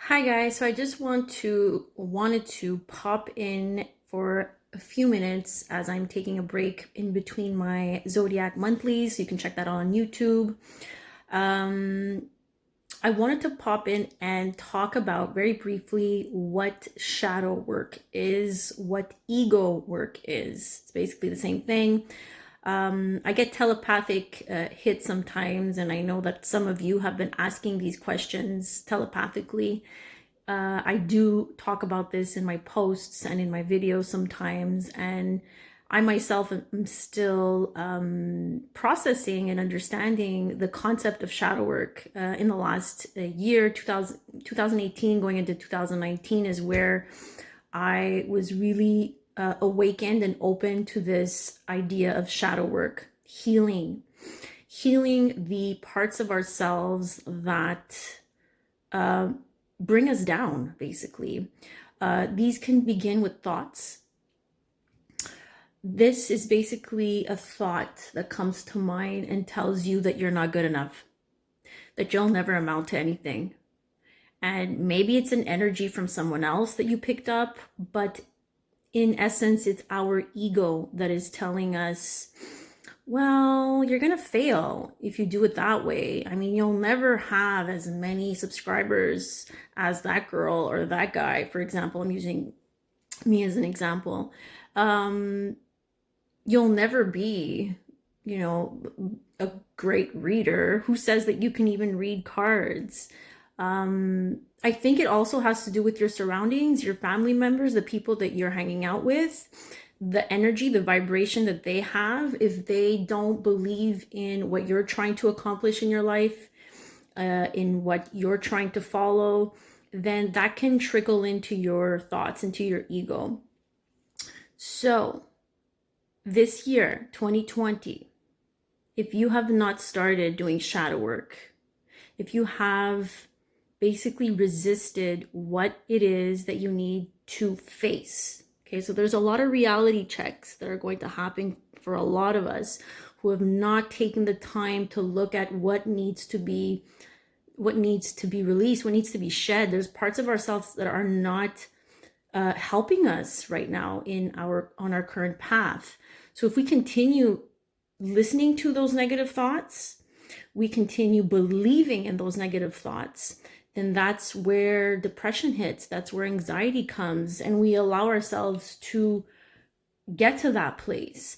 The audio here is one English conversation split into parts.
Hi guys, so I just wanted to pop in for a few minutes as I'm taking a break in between my zodiac monthlies. You can check that out on YouTube. Um, I wanted to pop in and talk about very briefly what shadow work is, what ego work is. It's basically the same thing. I get telepathic hits sometimes, and I know that some of you have been asking these questions telepathically. I do talk about this in my posts and in my videos sometimes, and I myself am still processing and understanding the concept of shadow work. In the last year, 2018 going into 2019 is where I was really awakened and open to this idea of shadow work, healing the parts of ourselves that uh, bring us down, basically. These can begin with thoughts. This is basically a thought that comes to mind and tells you that you're not good enough, that you'll never amount to anything. And maybe it's an energy from someone else that you picked up, but in essence, it's our ego that is telling us, well, you're going to fail if you do it that way. I mean, you'll never have as many subscribers as that girl or that guy. For example, I'm using me as an example. Um, you'll never be, a great reader. Who says that you can even read cards? I think it also has to do with your surroundings, your family members, the people that you're hanging out with, the energy, the vibration that they have. If they don't believe in what you're trying to accomplish in your life, in what you're trying to follow, then that can trickle into your thoughts, into your ego. So this year, 2020, if you have not started doing shadow work, if you have basically resisted what it is that you need to face. Okay, so there's a lot of reality checks that are going to happen for a lot of us who have not taken the time to look at what needs to be released, what needs to be shed. There's parts of ourselves that are not helping us right now on our current path. So if we continue listening to those negative thoughts, we continue believing in those negative thoughts, then that's where depression hits, that's where anxiety comes, and we allow ourselves to get to that place.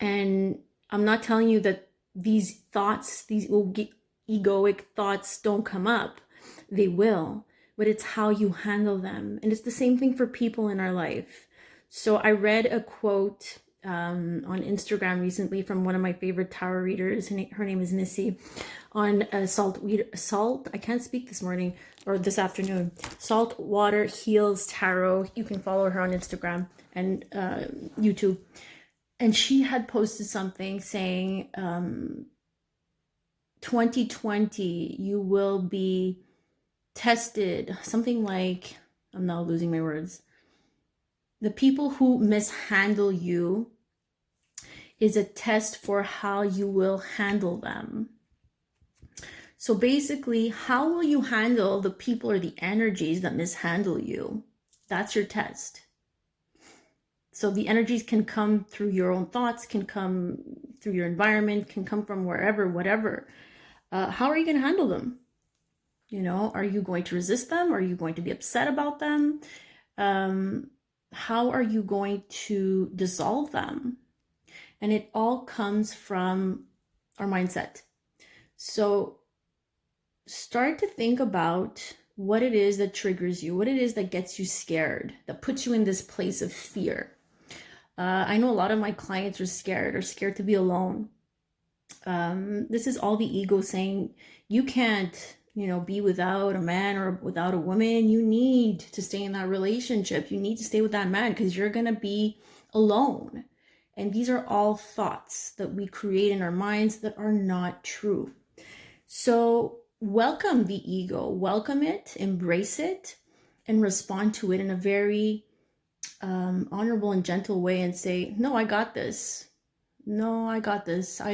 And I'm not telling you that these thoughts, these egoic thoughts don't come up. They will, but it's how you handle them. And it's the same thing for people in our life. So I read a quote on Instagram recently from one of my favorite tarot readers. Her name is Missy. On salt. I can't speak this morning or this afternoon. Salt Water Heals Tarot. You can follow her on Instagram and YouTube. And she had posted something saying, 2020, you will be tested. Something like, I'm now losing my words. The people who mishandle you is a test for how you will handle them. So basically, how will you handle the people or the energies that mishandle you? That's your test. So the energies can come through your own thoughts, can come through your environment, can come from wherever, whatever. How are you going to handle them? Are you going to resist them? Are you going to be upset about them? How are you going to dissolve them? And it all comes from our mindset. So start to think about what it is that triggers you, what it is that gets you scared, that puts you in this place of fear. I know a lot of my clients are scared to be alone. This is all the ego saying, you can't, be without a man or without a woman. You need to stay in that relationship. You need to stay with that man because you're going to be alone. And these are all thoughts that we create in our minds that are not true. So welcome the ego, welcome it, embrace it, and respond to it in a very honorable and gentle way and say, no, I got this. No, I got this. I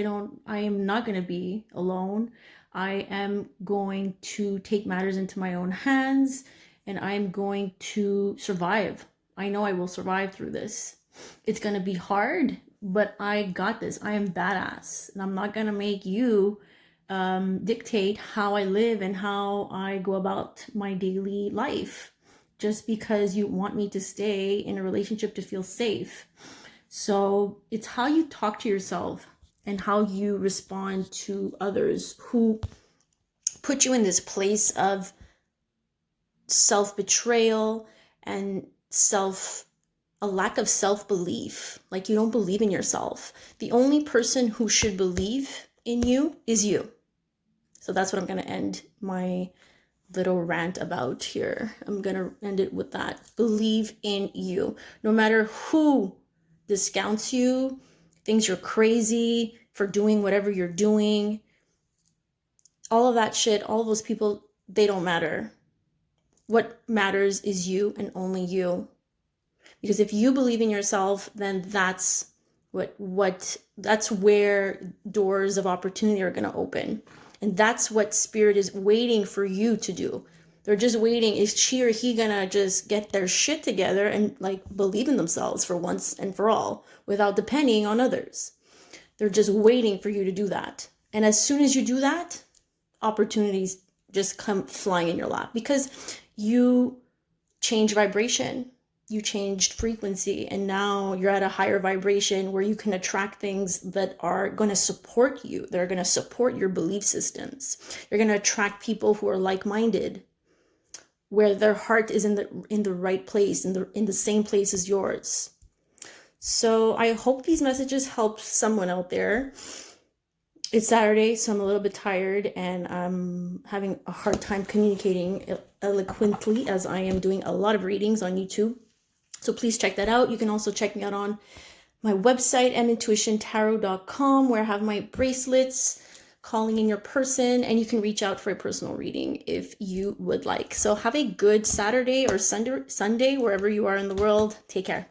am not going to be alone. I am going to take matters into my own hands, and I'm going to survive. I know I will survive through this. It's going to be hard, but I got this. I am badass, and I'm not going to make you dictate how I live and how I go about my daily life just because you want me to stay in a relationship to feel safe. So it's how you talk to yourself and how you respond to others who put you in this place of self-betrayal and a lack of self-belief. Like you don't believe in yourself. The only person who should believe in you is you. So that's what I'm going to end my little rant about here. I'm going to end it with that. Believe in you. No matter who discounts you, thinks you're crazy for doing whatever you're doing, all of that shit, all of those people, they don't matter. What matters is you and only you. Because if you believe in yourself, then that's that's where doors of opportunity are going to open. And that's what spirit is waiting for you to do. They're just waiting. Is she or he going to just get their shit together and like believe in themselves for once and for all without depending on others? They're just waiting for you to do that. And as soon as you do that, opportunities just come flying in your lap because you change vibration. You changed frequency, and now you're at a higher vibration where you can attract things that are going to support you. They're going to support your belief systems. You're going to attract people who are like-minded, where their heart is in the right place, in the same place as yours. So I hope these messages help someone out there. It's Saturday, so I'm a little bit tired, and I'm having a hard time communicating eloquently as I am doing a lot of readings on YouTube. So please check that out. You can also check me out on my website, mintuitiontarot.com, where I have my bracelets, calling in your person, and you can reach out for a personal reading if you would like. So have a good Saturday or Sunday, wherever you are in the world. Take care.